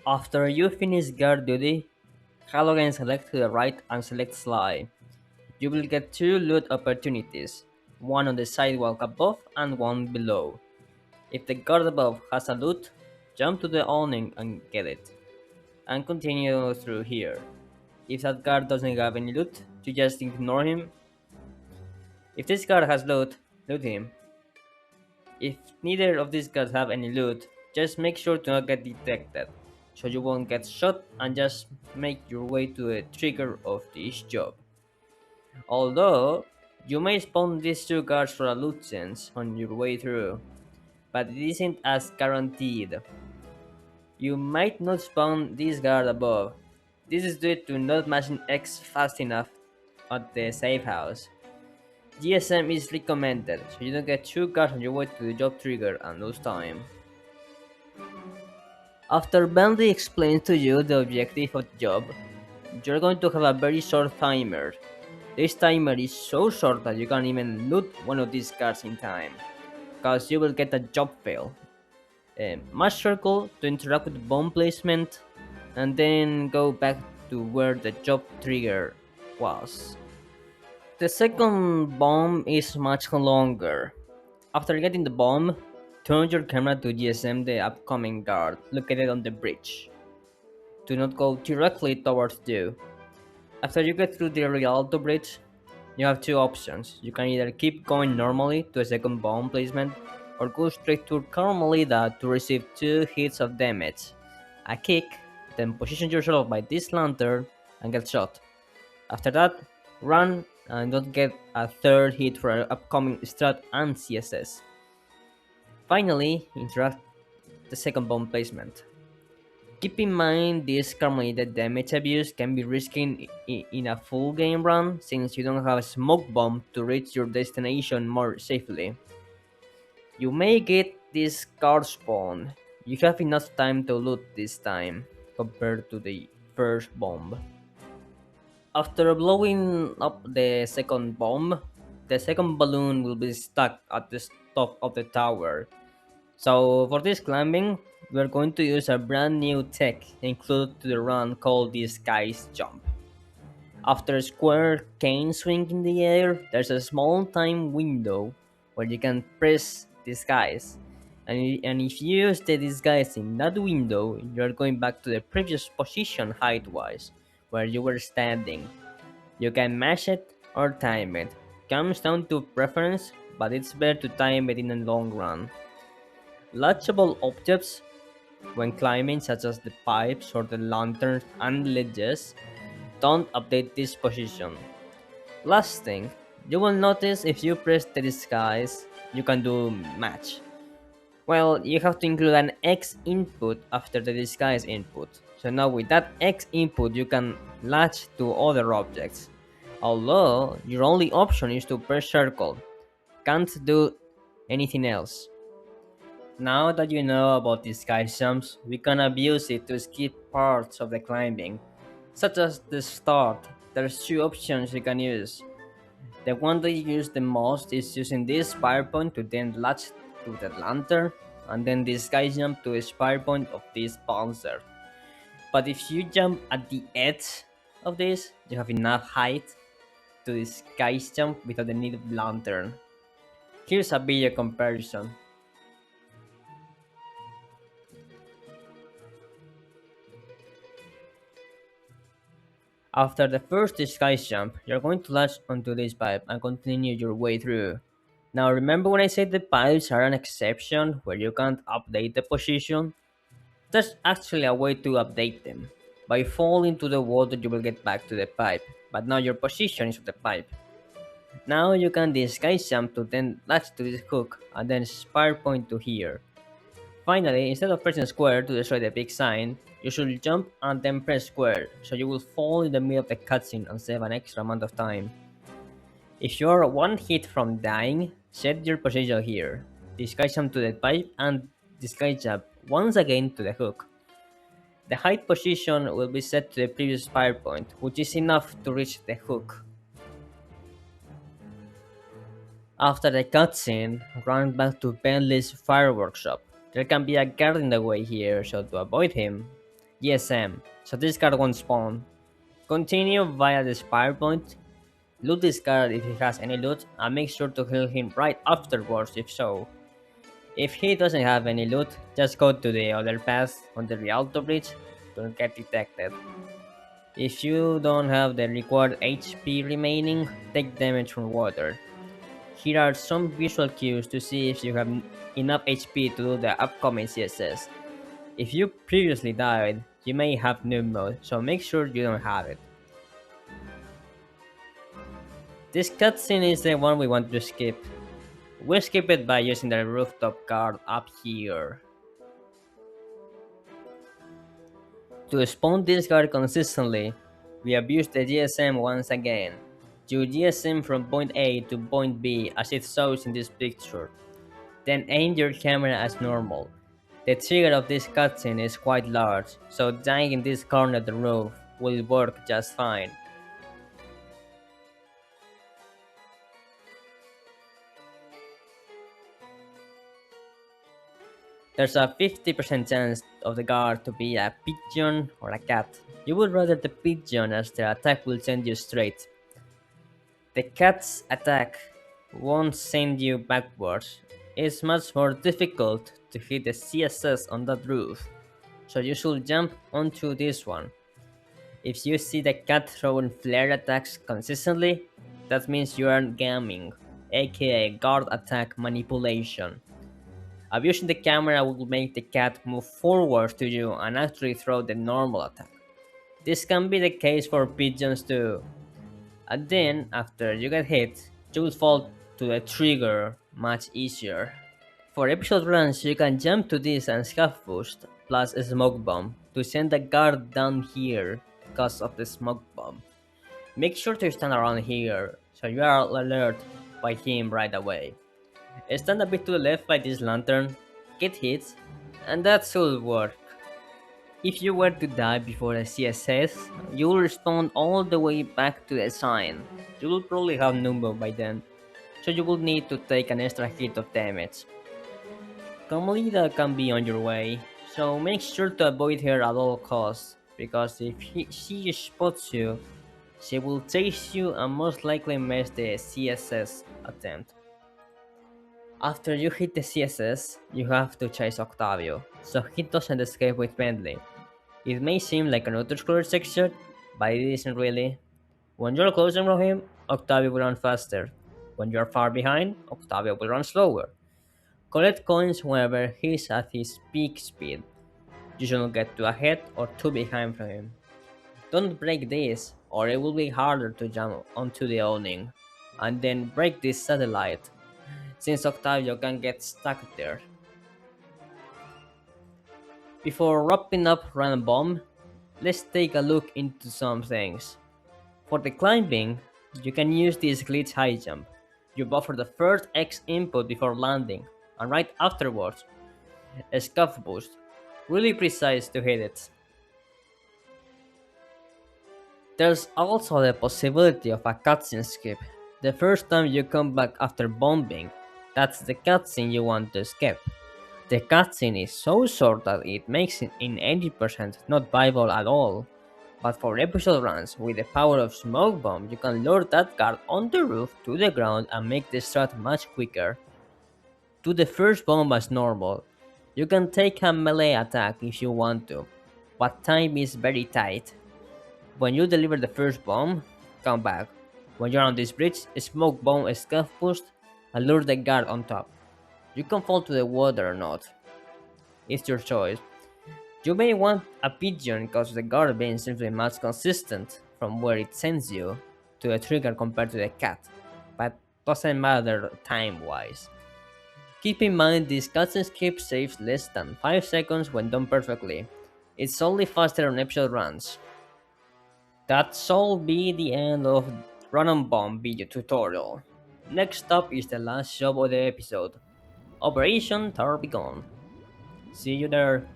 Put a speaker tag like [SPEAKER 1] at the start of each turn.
[SPEAKER 1] After you finish guard duty, Halo again select to the right and select Sly. You will get two loot opportunities, one on the sidewalk above and one below. If the guard above has a loot, jump to the awning and get it, and continue through here. If that guard doesn't have any loot, you just ignore him. If this guard has loot, loot him. If neither of these guards have any loot, just make sure to not get detected, so you won't get shot and just make your way to the trigger of this job. Although, you may spawn these two guards for a loot sense on your way through, but it isn't as guaranteed. You might not spawn this guard above. This is due to not matching X fast enough at the safe house. GSM is recommended, so you don't get two guards on your way to the job trigger and lose time. After Bentley explains to you the objective of the job, you're going to have a very short timer. This timer is so short that you can't even loot one of these cards in time, cause you will get a job fail. Mash circle to interact with bomb placement, and then go back to where the job trigger was. The second bomb is much longer. After getting the bomb, turn your camera to GSM the upcoming guard located on the bridge. Do not go directly towards you. After you get through the Rialto bridge, you have two options. You can either keep going normally to a second bomb placement, or go straight to Carmelita to receive 2 hits of damage. A kick, then position yourself by this lantern and get shot. After that, run and don't get a third hit for an upcoming strat and CSS. Finally, interact the second bomb placement. Keep in mind this Carmelita damage abuse can be risky in a full game run since you don't have a smoke bomb to reach your destination more safely. You may get this card spawn. You have enough time to loot this time compared to the first bomb. After blowing up the second bomb, the second balloon will be stuck at the top of the tower. So for this climbing, we're going to use a brand new tech included to the run called the Skies Jump. After a square cane swing in the air, there's a small time window where you can press disguise. And if you use the disguise in that window, you're going back to the previous position height-wise, where you were standing. You can mash it or time it. Comes down to preference, but it's better to time it in the long run. Latchable objects when climbing, such as the pipes or the lanterns and ledges, don't update this position. Last thing, you will notice if you press the disguise, you can do match. Well, you have to include an X input after the disguise input. So now with that X input, you can latch to other objects. Although, your only option is to press circle. Can't do anything else. Now that you know about disguise jumps, we can abuse it to skip parts of the climbing, such as the start. There's two options you can use. The one that you use the most is using this fire point to then latch to the lantern, and then disguise jump to the spire point of this bouncer. But if you jump at the edge of this, you have enough height to disguise jump without the need of lantern. Here's a video comparison. After the first disguise jump, you're going to latch onto this pipe and continue your way through. Now remember when I said the pipes are an exception where you can't update the position? There's actually a way to update them. By falling to the water you will get back to the pipe, but now your position is on the pipe. Now you can disguise jump to then latch to this hook and then spire point to here. Finally, instead of pressing square to destroy the big sign, you should jump and then press square, so you will fall in the middle of the cutscene and save an extra amount of time. If you are one hit from dying, set your position here. Disguise jump to the pipe and disguise jump once again to the hook. The height position will be set to the previous fire point, which is enough to reach the hook. After the cutscene, run back to Bentley's fireworks shop. There can be a guard in the way here, so to avoid him, GSM, so this card won't spawn. Continue via the spire point, loot this card if he has any loot, and make sure to heal him right afterwards if so. If he doesn't have any loot, just go to the other path on the Rialto Bridge to get detected. If you don't have the required HP remaining, take damage from water. Here are some visual cues to see if you have enough HP to do the upcoming CSS. If you previously died, you may have noob mode, so make sure you don't have it. This cutscene is the one we want to skip. We'll skip it by using the rooftop card up here. To spawn this card consistently, we abuse the GSM once again. You GSM from point A to point B as it shows in this picture. Then aim your camera as normal. The trigger of this cutscene is quite large, so dying in this corner of the roof will work just fine. There's a 50% chance of the guard to be a pigeon or a cat. You would rather the pigeon as the attack will send you straight. The cat's attack won't send you backwards. It's much more difficult to hit the CSS on that roof, so you should jump onto this one. If you see the cat throwing flare attacks consistently, that means you are gamming, aka guard attack manipulation. Abusing the camera will make the cat move forward to you and actually throw the normal attack. This can be the case for pigeons too. And then, after you get hit, you will fall to the trigger much easier. For episode runs, you can jump to this and scuff boost, plus a smoke bomb, to send the guard down here because of the smoke bomb. Make sure to stand around here, so you are alert by him right away. Stand a bit to the left by this lantern, get hit, and that should work. If you were to die before the CSS, you will respawn all the way back to the sign. You will probably have Numbo by then, so you will need to take an extra hit of damage. Carmelita can be on your way, so make sure to avoid her at all costs, because if she spots you, she will chase you and most likely miss the CSS attempt. After you hit the CSS, you have to chase Octavio, so he doesn't escape with Bentley. It may seem like an auto-scroller section, but it isn't really. When you're closer to him, Octavio will run faster. When you're far behind, Octavio will run slower. Collect coins whenever he's at his peak speed. You shouldn't get too ahead or too behind from him. Don't break this, or it will be harder to jump onto the awning. And then break this satellite, since Octavio can get stuck there. Before wrapping up Random Bomb, let's take a look into some things. For the climbing, you can use this glitch high jump. You buffer the first X input before landing, and right afterwards, a scuff boost, really precise to hit it. There's also the possibility of a cutscene skip. The first time you come back after bombing, that's the cutscene you want to skip. The cutscene is so short that it makes it in 80% not viable at all. But for episode runs, with the power of Smoke Bomb, you can lure that guard on the roof to the ground and make the strat much quicker. Do the first bomb as normal. You can take a melee attack if you want to, but time is very tight. When you deliver the first bomb, come back. When you're on this bridge, Smoke Bomb a scuff boost and lure the guard on top. You can fall to the water or not. It's your choice. You may want a pigeon because the guard being simply much consistent from where it sends you to the trigger compared to the cat, but doesn't matter time wise. Keep in mind this cutscene skip saves less than 5 seconds when done perfectly. It's only faster on episode runs. That shall be the end of Random Bomb video tutorial. Next up is the last job of the episode, Operation Tarbicon. See you there.